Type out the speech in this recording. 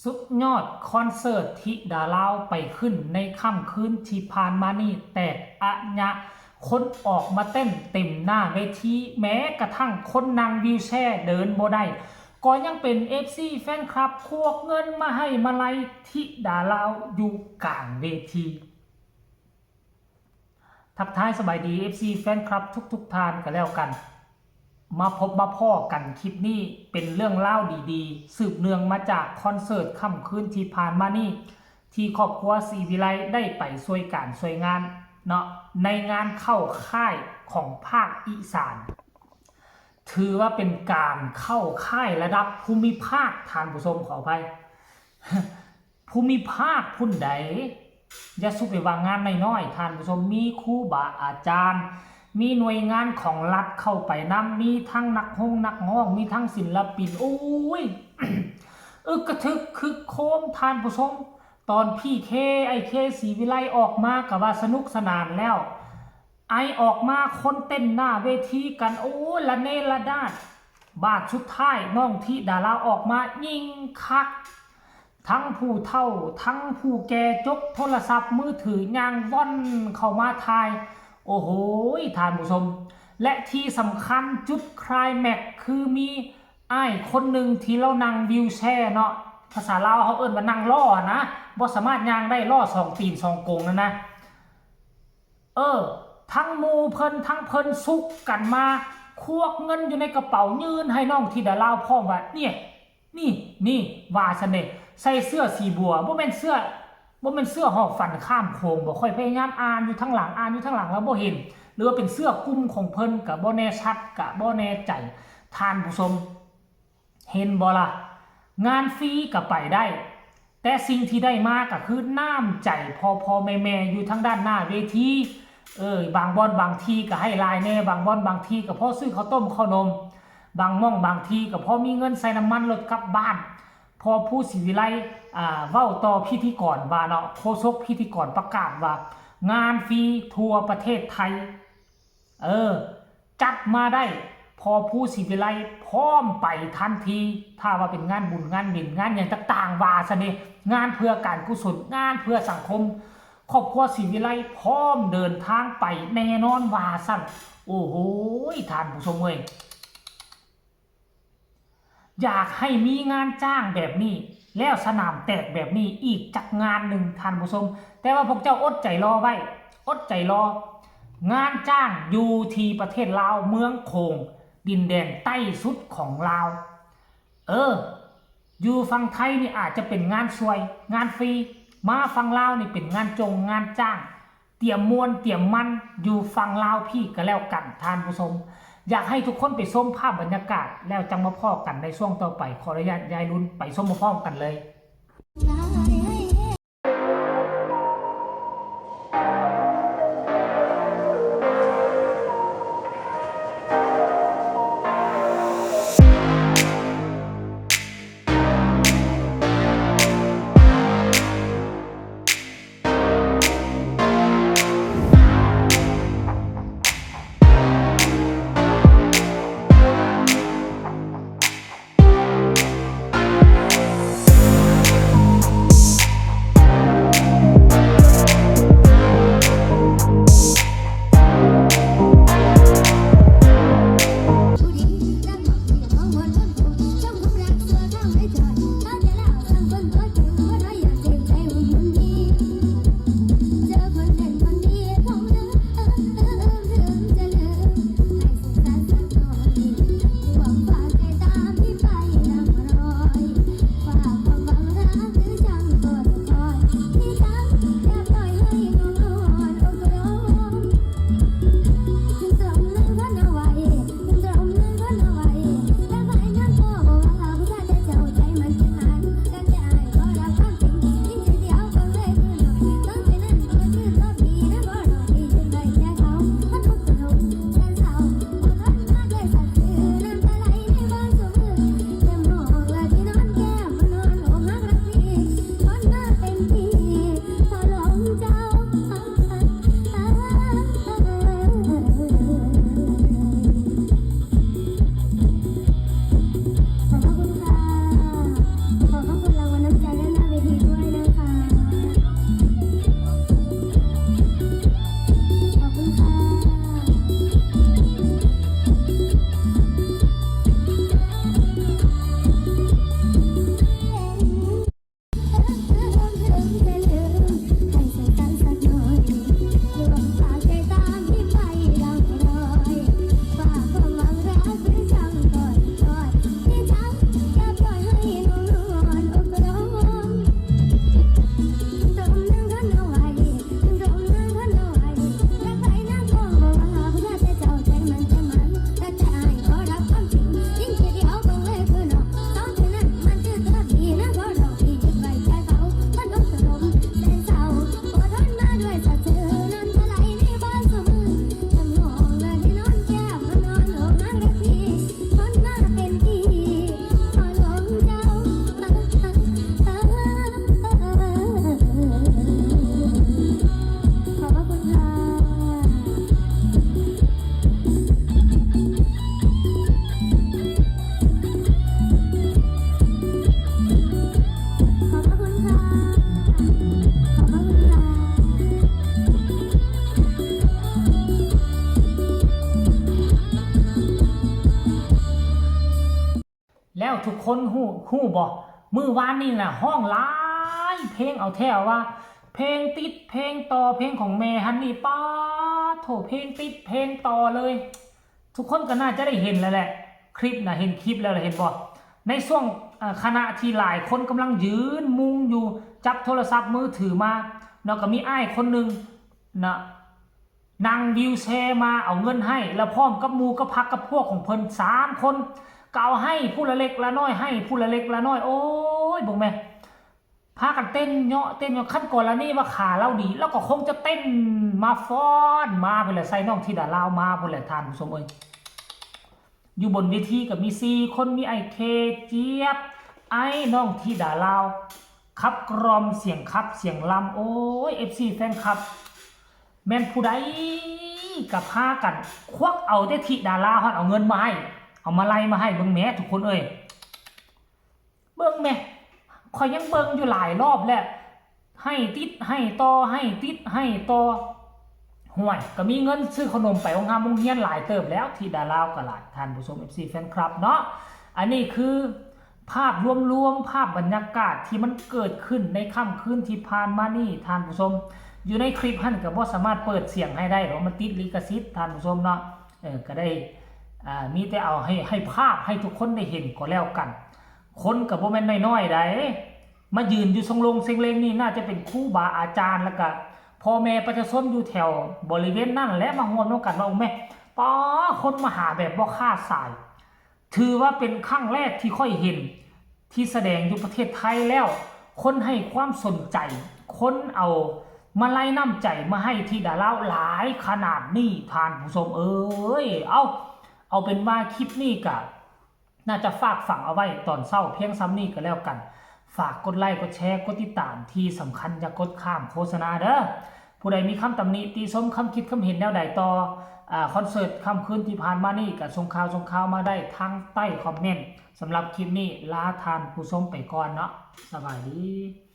สุดยอดคอนเสิร์ตที่ดาราไปขึ้นในค่ำคืนที่ผ่านมานี่แตกอะญะคนออกมาเต้นเต็มหน้าเวทีแม้กระทั่งคนนั่งวีลแชร์เดินบ่ได้ก็ยังเป็น FC แฟนคลับควกเงินมาให้มาลัยที่ดาราอยู่กลางเวทีทักทายสบายดี FC แฟนคลับทุกท่านกันแล้วกันมาพบมาพ่อกันคลิปนี้เป็นเรื่องเล่าดีๆสืบเนื่องมาจากคอนเสิร์ตค่ำคืนที่ผ่านมานี่ที่ครอบครัวศรีวิไลได้ไปช่วยการช่วยงานเนาะในงานเข้าค่ายของภาคอีสานถือว่าเป็นการเข้าค่ายระดับภูมิภาคทานผู้ชมขอไป ภูมิภาคพุ่นใดอย่าสุไปวางงานน้อยๆทานผู้ชมมีครูบาอาจารย์มีหน่วยงานของรัฐเข้าไปนำมีทั้งนักห้องมีทั้งศิลปินโอ้ย กระทึกคึกโคมทานผู้ชมตอนพี่ไอเคศรีวิไลออกมากับว่าสนุกสนานแล้วไอออกมาคนเต้นหน้าเวทีกันโอ้ละเนระนาดบาทสุดท้ายน้องที่ดาราออกมายิงคักทั้งผู้เฒ่าทั้งผู้แก่จกโทรศัพท์มือถือย่างว่อนเข้ามาทายโอ้โหท่านผู้ชมและที่สำคัญจุดคลายแม็กคือมีไอ้คนหนึ่งที่เรานั่งวิวแชร์เนาะภาษาลาวเขาเอิ้นว่านั่งล่อนะบ่สามารถย่างได้ล่อสองตีนสองโกงนั่นนะทั้งมูเพิ่นทั้งเพิ่นซุกกันมาควกเงินอยู่ในกระเป๋ายืนให้น้องที่ดาลาวพ่อว่าเนี่ยนี่ว่าซะเน่ใส่เสื้อสีบัวบ่แม่นเสื้อหอกฟันข้ามโค้งบ่ค่อยพยายามอ่านอยู่ทั้งหลังแล้วบ่เห็นหรือว่าเป็นเสื้อกุ้มของเพิ่นกับบ่แน่ชัดกับบ่แน่ใจท่านผู้ชมเห็นบ่ล่ะงานฟรีก็ไปได้แต่สิ่งที่ได้มาก็คือน้ำใจพอแม่อยู่ทั้งด้านหน้าเวทีบางบ่อนบางทีก็ให้ลายแน่บางบ่อนบางทีก็พอซื้อข้าวต้มข้าวนมบางม่องบางทีก็พอมีเงินใส่น้ำมันรถกลับบ้านพอผู้ศรีวิไลเว้าต่อพิธีกรว่าเนาะโฆษกพิธีกรประกาศว่างานฟรีทั่วประเทศไทยจัดมาได้พอผู้ศรีวิไลพร้อมไปทันทีถ้าว่าเป็นงานบุญงานบิณงานอย่างต่างๆว่าซะนี่งานเพื่อการกุศลงานเพื่อสังคมครอบครัวศรีวิไลพร้อมเดินทางไปแน่นอนว่าสั่นโอ้โหท่านผู้ชมเอ้ยอยากให้มีงานจ้างแบบนี้แล้วสนามแตกแบบนี้อีกจักงานหนึ่งท่านผู้ชมแต่ว่าพวกเจ้าอดใจรอไว้อดใจรองานจ้างอยู่ที่ประเทศลาวเมืองโขงดินแดนใต้สุดของลาวอยู่ฝั่งไทยนี่อาจจะเป็นงานซวยงานฟรีมาฝั่งลาวนี่เป็นงานจงงานจ้างเตรียมมวนเตรียมมันอยู่ฝั่งลาวพี่ก็แล้วกันท่านผู้ชมอยากให้ทุกคนไปชมภาพบรรยากาศแล้วจังมาพ้อกันในช่วงต่อไปขออนุญาตยายรุ่นไปชมมาพ้อกันเลย คนฮู้บ่มื้อวานนี่น่ะห้องหลายเพลงเอาแท้ว่าเพลงติดเพลงต่อเพลงของแม่ฮันนี่ป๊าโถเพลงติดเพลงต่อเลยทุกคนก็น่าจะได้เห็นแล้วแหละคลิปนะเห็นคลิปแล้วเห็นบ่ในช่วงขณะที่หลายคนกำลังยืนมุงอยู่จับโทรศัพท์มือถือมาแล้วก็มีอ้ายคนหนึ่งนะนั่งวิวแชร์มาเอาเงินให้แล้วพร้อมกับหมู่กับพักกับพวกของเพิ่น3 คนก็เอาให้ผู้ละเล็กละน้อยให้ผู้ละเล็กละน้อยโอ้ยบ่แม่พากันเต้นเนาะขั้นก่อนละนี่ว่าขาเราดีแล้วก็คงจะเต้นมาฟ้อนมาไปเลยใส่น้องธิดาลาวมาพุ่นแหละท่านผู้ชมเอ้ยอยู่บนเวทีก็มี4 คนมีไอเคเจี๊ยบไอ้น้องธิดาลาวขับกรอมเสียงขับเสียงลำโอ้ย FC แฟนคลับแม่นผู้ใดกับพากันควักเอาได้ธิดาลาวเอาเงินมาให้เอามาไล่มาให้เบิ่งแหมทุกคนเอ้ยเบิ่งแหมข่อยยังเบิ่งอยู่หลายรอบแล้วให้ติดให้ต่อให้ติดให้ต่อห่วยก็มีเงินซื้อขนมไปโรงงานโรงเรียนหลายเติบแล้วที่ดาราก็หลายท่านผู้ชม FC แฟนคลับเนาะอันนี้คือภาพรวมภาพบรรยากาศที่มันเกิดขึ้นในค่ำคืนที่ผ่านมานี่ท่านผู้ชมอยู่ในคลิปหั่นก็บ่สามารถเปิดเสียงให้ได้หรอกมันติดลิขสิทธิ์ท่านผู้ชมเนาะก็ได้มีแต่เอาให้ภาพให้ทุกคนได้เห็นก็แล้วกันคนก็บ่แม่นน้อยๆได้มายืนอยู่ทรงลงเซงเลงนี่น่าจะเป็นครูบาอาจารย์แล้วก็พ่อแม่ประชาชนอยู่แถวบริเวณนั่นและมาร่วมกันว่าแม่ป้าคนมาหาแบบบ่คาดสายถือว่าเป็นครั้งแรกที่ค่อยเห็นที่แสดงอยู่ประเทศไทยแล้วคนให้ความสนใจคนเอามาไล่น้ำใจมาให้ที่ดาราหลายขนาดนี้ท่านผู้ชมเอ้ยเอาเป็นว่าคลิปนี้ก็น่าจะฝากฝังเอาไว้ตอนเศร้าเพียงซ้ำนี้ก็แล้วกันฝากกดไลค์กดแชร์กดติดตามที่สำคัญอย่ากดข้ามโฆษณาเด้อผู้ใดมีคำตำหนิตีส้มคำคิดคำเห็นแนวใดต่อคอนเสิร์ตค่ำคืนที่ผ่านมานี่ก็ส่งข่าวมาได้ทางใต้คอมเมนต์สำหรับคลิปนี้ลาทานผู้ชมไปก่อนเนาะสบายดี